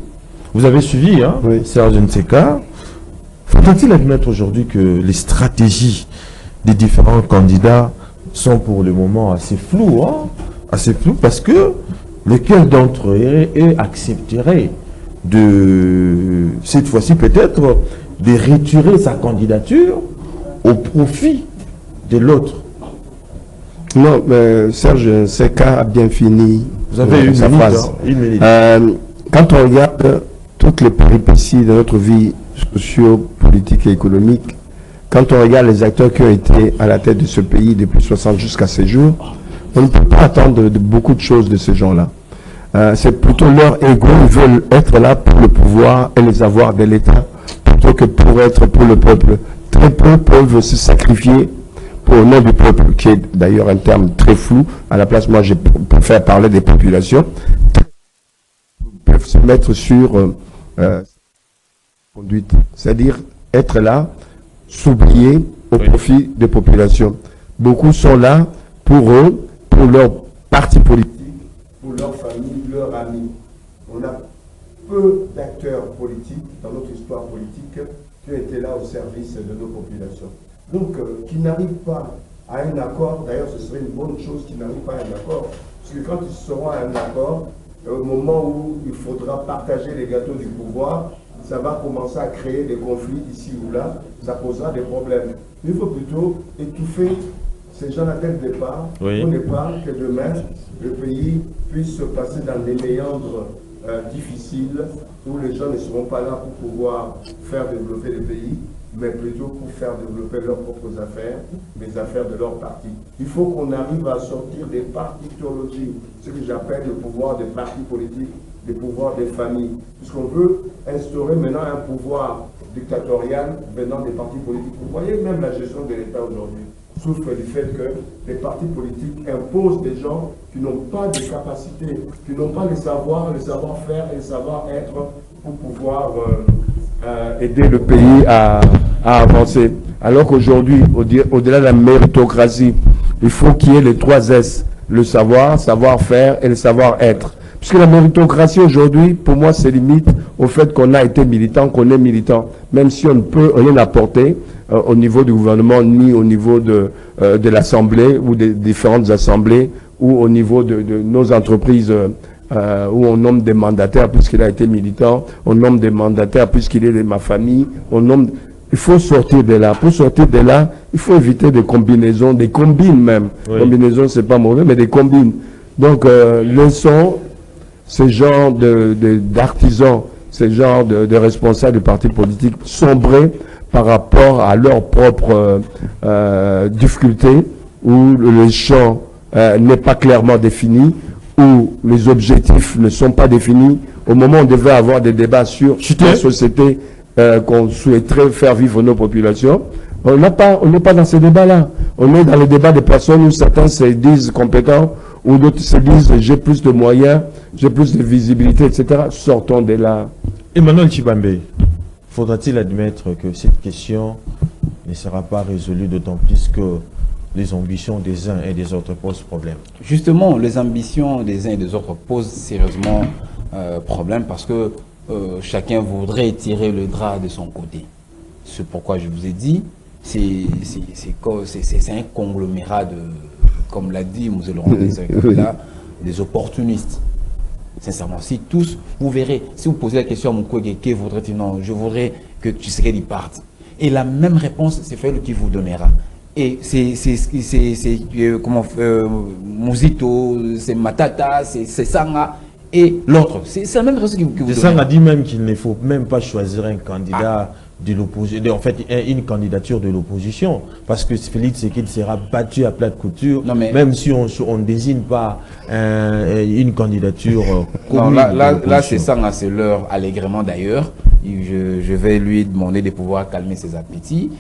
vous avez suivi, hein, Oui. Serge Nseka. Faut-il admettre aujourd'hui que les stratégies des différents candidats sont pour le moment assez floues, hein, assez floues, parce que lequel d'entre eux accepterait de, cette fois-ci peut-être, de retirer sa candidature au profit de l'autre? Non, mais Serge Nseka a bien fini. Vous avez une sa minute, phrase. hein, une minute. Quand on regarde toutes les péripéties de notre vie socio-politique et économique, quand on regarde les acteurs qui ont été à la tête de ce pays depuis 60 jusqu'à ces jours, on ne peut pas attendre de beaucoup de choses de ces gens-là. C'est plutôt leur ego, ils veulent être là pour le pouvoir et les avoirs de l'État, plutôt que pour être pour le peuple. Très peu peuvent se sacrifier pour le nom du peuple, qui est d'ailleurs un terme très flou. À la place, moi, je préfère parler des populations. Ils peuvent se mettre sur conduite, c'est-à-dire être là, s'oublier au profit des populations. Beaucoup sont là pour eux, pour leur parti politique, pour leur famille, leurs amis. On a peu d'acteurs politiques dans notre histoire politique qui ont été là au service de nos populations. Donc, qui n'arrivent pas à un accord, d'ailleurs ce serait une bonne chose qu'ils n'arrivent pas à un accord, parce que quand ils seront à un accord, au moment où il faudra partager les gâteaux du pouvoir, ça va commencer à créer des conflits ici ou là, ça posera des problèmes. Il faut plutôt étouffer ces gens-là dès le départ, Oui. pour ne pas que demain, le pays puisse se passer dans des méandres difficiles, où les gens ne seront pas là pour pouvoir faire développer le pays, mais plutôt pour faire développer leurs propres affaires, les affaires de leur parti. Il faut qu'on arrive à sortir des partitologies, ce que j'appelle le pouvoir des partis politiques, le pouvoir des familles, puisqu'on veut instaurer maintenant un pouvoir dictatorial venant des partis politiques. Vous voyez même la gestion de l'État aujourd'hui souffre du fait que les partis politiques imposent des gens qui n'ont pas de capacité, qui n'ont pas les savoirs, les savoir-faire et les savoir-être pour pouvoir aider le pays à avancer. Alors qu'aujourd'hui, au-delà de la méritocratie, il faut qu'il y ait les 3 S, le savoir, savoir-faire et le savoir-être. Puisque la méritocratie aujourd'hui, pour moi, se limite au fait qu'on a été militant, qu'on est militant, même si on ne peut rien apporter au niveau du gouvernement, ni au niveau de l'Assemblée ou des différentes assemblées, ou au niveau de nos entreprises où on nomme des mandataires puisqu'il a été militant, on nomme des mandataires puisqu'il est de ma famille, on nomme... Il faut sortir de là. Pour sortir de là, il faut éviter des combinaisons, des combines même. Oui. Combinaisons, c'est pas mauvais, mais des combines. Donc, laissons ces genres d'artisans, ces genres de responsables de partis politiques sombrer par rapport à leurs propres difficultés, où le champ n'est pas clairement défini, où les objectifs ne sont pas définis. Au moment où on devait avoir des débats sur la société qu'on souhaiterait faire vivre nos populations, on n'est pas dans ces débats-là. On est dans le débat des personnes où certains se disent compétents, ou d'autres se disent j'ai plus de moyens, j'ai plus de visibilité, etc. Sortons de là. Emmanuel Tshibambe, faudra-t-il admettre que cette question ne sera pas résolue, d'autant plus que les ambitions des uns et des autres posent problème? Justement, les ambitions des uns et des autres posent sérieusement problème parce que chacun voudrait tirer le drap de son côté. C'est pourquoi je vous ai dit, c'est un conglomérat de, comme l'a dit M. Laurent Desiré, des opportunistes. Sincèrement, si tous, vous verrez, si vous posez la question à Mukwege, que voudrait-il? Non, je voudrais que Tshisekedi parte. Et la même réponse, c'est Fayulu qui vous donnera. Et c'est comment Mouzito, c'est Matata, c'est Sanga et l'autre. C'est la même réponse qui vous donnera. Sanga dit même qu'il ne faut même pas choisir un candidat de l'opposition, en fait une candidature de l'opposition, parce que Félix Tshisekedi sera battu à plat de couture, même si on ne désigne pas une candidature commune. Non, là c'est Sanga, c'est leur allègrement d'ailleurs, je vais lui demander de pouvoir calmer ses appétits.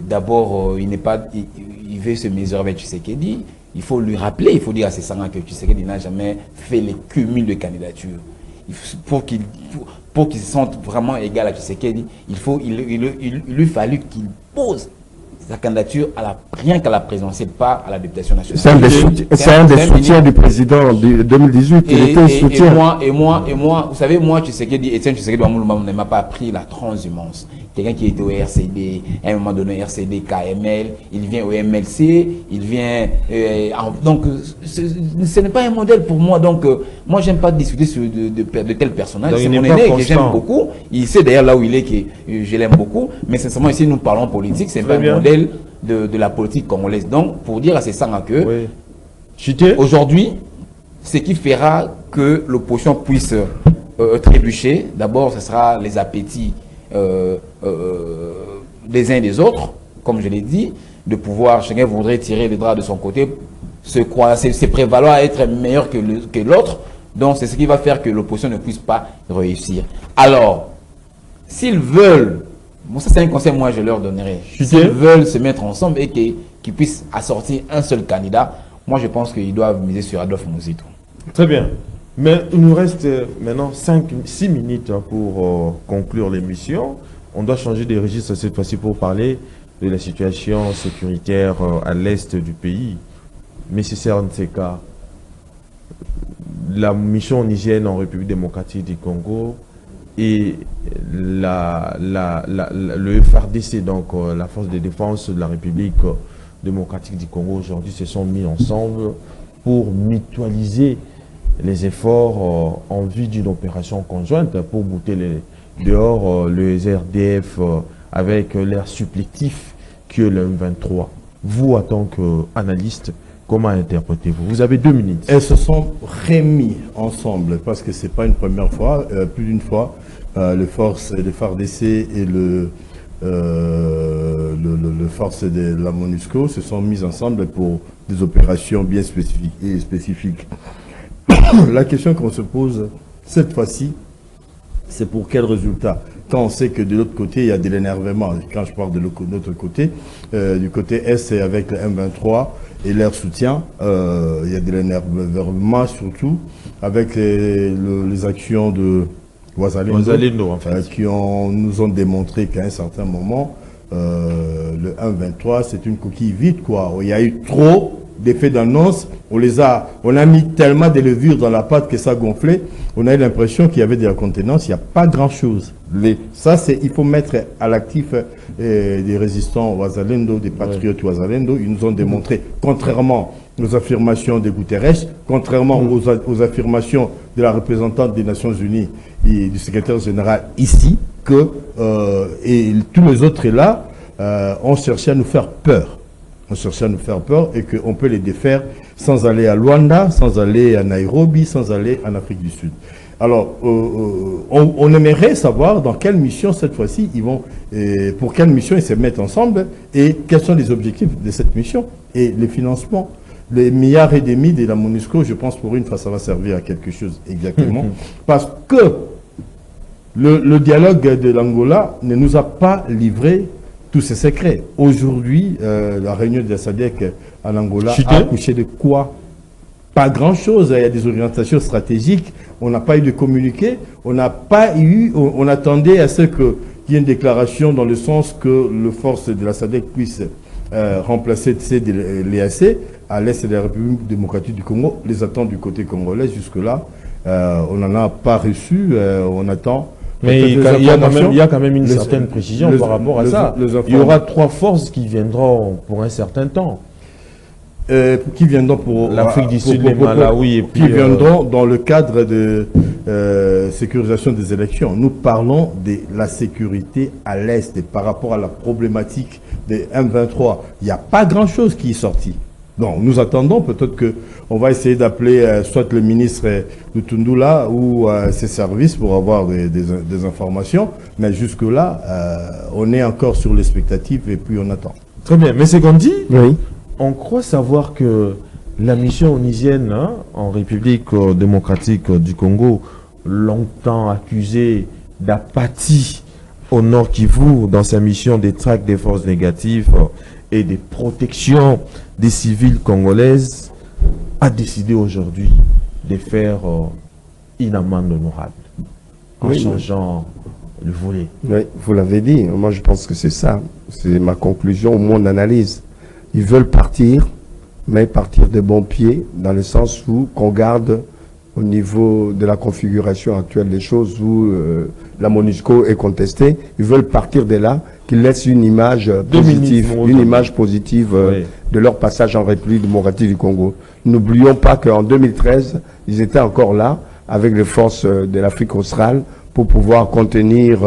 D'abord, il veut se mesurer avec Tshisekedi. Il faut lui rappeler, il faut dire à ses sangs que Tshisekedi n'a jamais fait les cumuls de candidatures. Pour qu'il se sente vraiment égal à Tshisekedi, il lui fallut qu'il pose sa candidature rien qu'à la présidentielle, pas à la députation nationale. C'est un des soutiens du président de 2018. Il était soutien. Et moi, vous savez, moi, Etienne Tshisekedi ne m'a pas appris la transhumance. Quelqu'un qui était au RCD, à un moment donné, RCD, KML, il vient au MLC, il vient... donc, ce n'est pas un modèle pour moi. Donc, moi, j'aime pas discuter de tel personnage. C'est mon aîné que j'aime beaucoup. Il sait d'ailleurs là où il est que je l'aime beaucoup. Mais sincèrement, ici, nous parlons politique. C'est pas un modèle de la politique congolaise. Donc, pour dire à ces sangs que, aujourd'hui, ce qui fera que l'opposition puisse trébucher, d'abord, ce sera les appétits des uns et des autres, comme je l'ai dit, de pouvoir, chacun voudrait tirer les draps de son côté, se prévaloir à être meilleur que l'autre. Donc, c'est ce qui va faire que l'opposition ne puisse pas réussir. Alors, s'ils veulent, bon, ça c'est un conseil, moi je leur donnerai. S'ils veulent se mettre ensemble et qu'ils puissent assortir un seul candidat, moi je pense qu'ils doivent miser sur Adolphe Muzito. Très bien. Mais il nous reste maintenant 6 minutes pour conclure l'émission. On doit changer de registre cette fois-ci pour parler de la situation sécuritaire à l'est du pays. Monsieur Sernseka, la mission onusienne en République démocratique du Congo et le FARDC, donc la force de défense de la République démocratique du Congo, aujourd'hui se sont mis ensemble pour mutualiser les efforts en vue d'une opération conjointe pour bouter dehors les RDF avec l'air supplétif que le M23. Vous, en tant qu'analyste, comment interprétez-vous? Vous avez 2 minutes. Elles se sont remis ensemble parce que ce n'est pas une première fois, plus d'une fois. Les FARDC et le force de la MONUSCO se sont mis ensemble pour des opérations bien spécifiques. La question qu'on se pose cette fois-ci, c'est pour quel résultat? Quand on sait que de l'autre côté, il y a de l'énervement. Quand je parle de l'autre côté, du côté Est, avec le M23 et leur soutien, il y a de l'énervement surtout avec les actions de Ouazalendo, en fait, qui nous ont démontré qu'à un certain moment, le M23, c'est une coquille vide, quoi. Il y a eu trop d'effets d'annonce, on a mis tellement de levures dans la pâte que ça a gonflé, on a eu l'impression qu'il y avait de la contenance, il n'y a pas grand-chose. Il faut mettre à l'actif des résistants Ouazalendo, des patriotes Ouazalendo. Ils nous ont démontré, contrairement aux affirmations de Guterres, contrairement aux affirmations de la représentante des Nations Unies et du secrétaire général ici, et tous les autres là ont cherché à nous faire peur. On cherchait à nous faire peur et qu'on peut les défaire sans aller à Luanda, sans aller à Nairobi, sans aller en Afrique du Sud. Alors, on aimerait savoir dans quelle mission cette fois-ci ils vont, pour quelle mission ils se mettent ensemble et quels sont les objectifs de cette mission et les financements. Les milliards et demi de la MONUSCO, je pense pour une fois ça va servir à quelque chose exactement. Parce que le dialogue de l'Angola ne nous a pas livré tous ces secrets. Aujourd'hui, la réunion de la SADC en Angola a accouché de quoi? Pas grand-chose. Il y a des orientations stratégiques. On n'a pas eu de communiqué. On attendait à ce qu'il y ait une déclaration dans le sens que les forces de la SADC puissent remplacer l'EAC à l'est de la République démocratique du Congo. Les attentes du côté congolais, jusque-là, on n'en a pas reçu. On attend. Mais il y a quand même une certaine précision par rapport à ça. Il y aura 3 forces qui viendront pour un certain temps. Qui viendront pour l'Afrique du Sud, le Malawi et puis... Qui viendront dans le cadre de sécurisation des élections. Nous parlons de la sécurité à l'Est par rapport à la problématique des M23. Il n'y a pas grand-chose qui est sorti. Donc, nous attendons peut-être qu'on va essayer d'appeler soit le ministre Lutundula ou ses services pour avoir des informations. Mais jusque-là, on est encore sur l'expectative et puis on attend. Très bien. Mais c'est qu'on dit, oui. On croit savoir que la mission onusienne en République démocratique du Congo, longtemps accusée d'apathie au Nord Kivu dans sa mission de traque des forces négatives et de protection des civils congolaises, a décidé aujourd'hui de faire une amende honorable en changeant le volet. Oui, vous l'avez dit. Moi, je pense que c'est ça. C'est ma conclusion ou mon analyse. Ils veulent partir, mais partir de bons pieds, dans le sens où qu'on garde au niveau de la configuration actuelle des choses, où la MONUSCO est contestée. Ils veulent partir de là, qu'ils laissent une image positive, de leur passage en République démocratique du Congo. N'oublions pas qu'en 2013, ils étaient encore là, avec les forces de l'Afrique australe, pour pouvoir contenir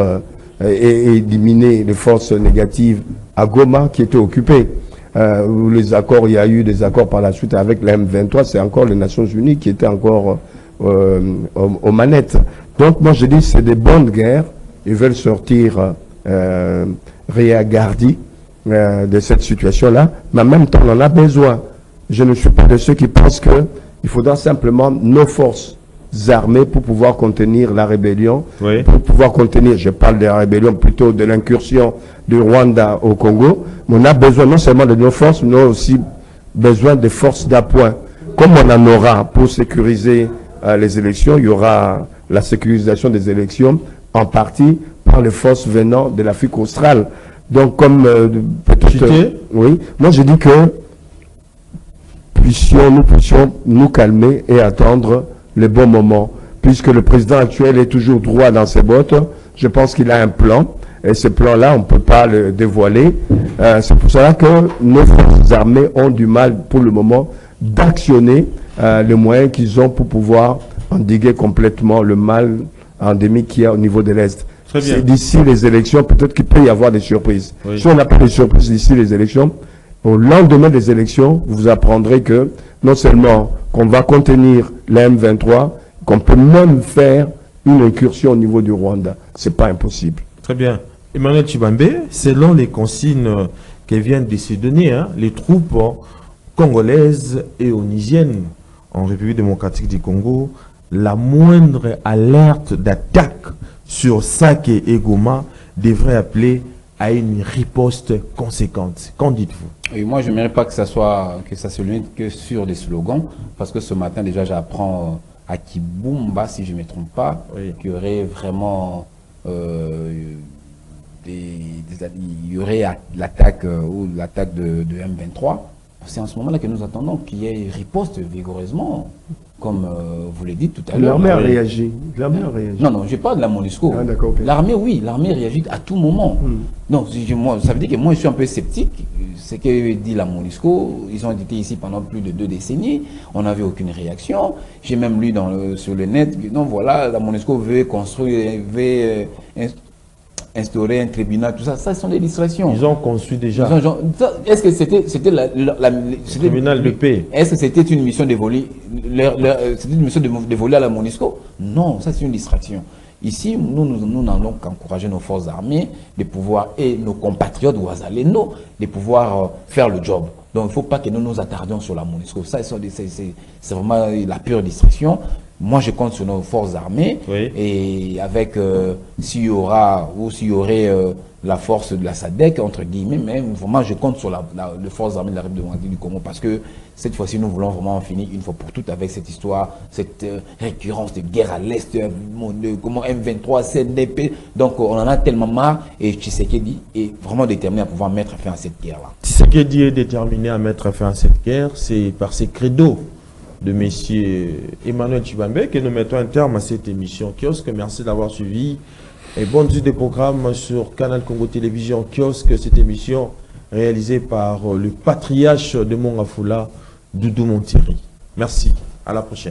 et éliminer les forces négatives à Goma qui étaient occupées. Les accords, il y a eu des accords par la suite avec la M23, c'est encore les Nations Unies qui étaient encore aux manettes. Donc moi je dis c'est des bonnes guerres, ils veulent sortir réagardis de cette situation-là, mais en même temps on en a besoin. Je ne suis pas de ceux qui pensent qu'il faudra simplement nos forces armées pour pouvoir contenir la rébellion, pour pouvoir contenir, je parle de la rébellion plutôt de l'incursion du Rwanda au Congo, mais on a besoin non seulement de nos forces, mais aussi besoin de forces d'appoint. Comme on en aura pour sécuriser les élections, il y aura la sécurisation des élections en partie par les forces venant de l'Afrique australe. Donc comme oui, moi je dis que nous puissions nous calmer et attendre le bon moment, puisque le président actuel est toujours droit dans ses bottes. Je pense qu'il a un plan, et ce plan-là, on ne peut pas le dévoiler. C'est pour cela que nos forces armées ont du mal, pour le moment, d'actionner les moyens qu'ils ont pour pouvoir endiguer complètement le mal endémique qu'il y a au niveau de l'Est. D'ici les élections, peut-être qu'il peut y avoir des surprises. Si on n'a pas de surprises d'ici les élections, au lendemain des élections, vous apprendrez que non seulement qu'on va contenir la M23, qu'on peut même faire une incursion au niveau du Rwanda. C'est pas impossible. Très bien. Emmanuel Tshibambe, selon les consignes qui viennent de se donner, les troupes congolaises et onisiennes en République démocratique du Congo, la moindre alerte d'attaque sur Sake et Goma devrait appeler à une riposte conséquente. Qu'en dites-vous? Et moi, je n'aimerais pas que ça se limite que sur des slogans, parce que ce matin, déjà, j'apprends à Kibumba, si je ne me trompe pas, qu'il y aurait vraiment il y aurait l'attaque ou l'attaque de M23. C'est en ce moment-là que nous attendons qu'il y ait riposte vigoureusement, comme vous l'avez dit tout à l'heure. L'armée a réagi. Non, je parle de la MONUSCO. Ah, d'accord, okay. L'armée, oui, l'armée réagit à tout moment. Non, ça veut dire que moi, je suis un peu sceptique. Ce que dit la MONUSCO, ils ont été ici pendant plus de 2 décennies. On n'avait aucune réaction. J'ai même lu sur le net, non, voilà, la MONUSCO veut construire, instaurer un tribunal, tout ça, ça sont des distractions. Ils ont construit déjà. Est-ce que c'était tribunal de paix? Est-ce que c'était une mission dévolue à la MONUSCO? Non, ça c'est une distraction. Ici, nous n'allons qu'encourager nos forces armées de pouvoir, et nos compatriotes ouazaleno, de pouvoir faire le job. Donc il ne faut pas que nous nous attardions sur la MONUSCO. Ça, c'est vraiment la pure distraction. Moi, je compte sur nos forces armées, et avec, s'il y aurait la force de la SADC, entre guillemets, mais vraiment, je compte sur les forces armées de la République démocratique du Congo, parce que cette fois-ci, nous voulons vraiment en finir une fois pour toutes avec cette histoire, cette récurrence de guerre à l'Est, comment M23, CNDP. Donc, on en a tellement marre, et Tshisekedi est vraiment déterminé à pouvoir mettre fin à cette guerre-là. Tshisekedi est déterminé à mettre fin à cette guerre, c'est par ses credos de M. Emmanuel Tshibambe que nous mettons un terme à cette émission Kiosque. Merci d'avoir suivi et bonne suite des programmes sur Canal Congo Télévision Kiosque. Cette émission réalisée par le patriarche de Mongafula, Doudou Montiri. Merci, à la prochaine.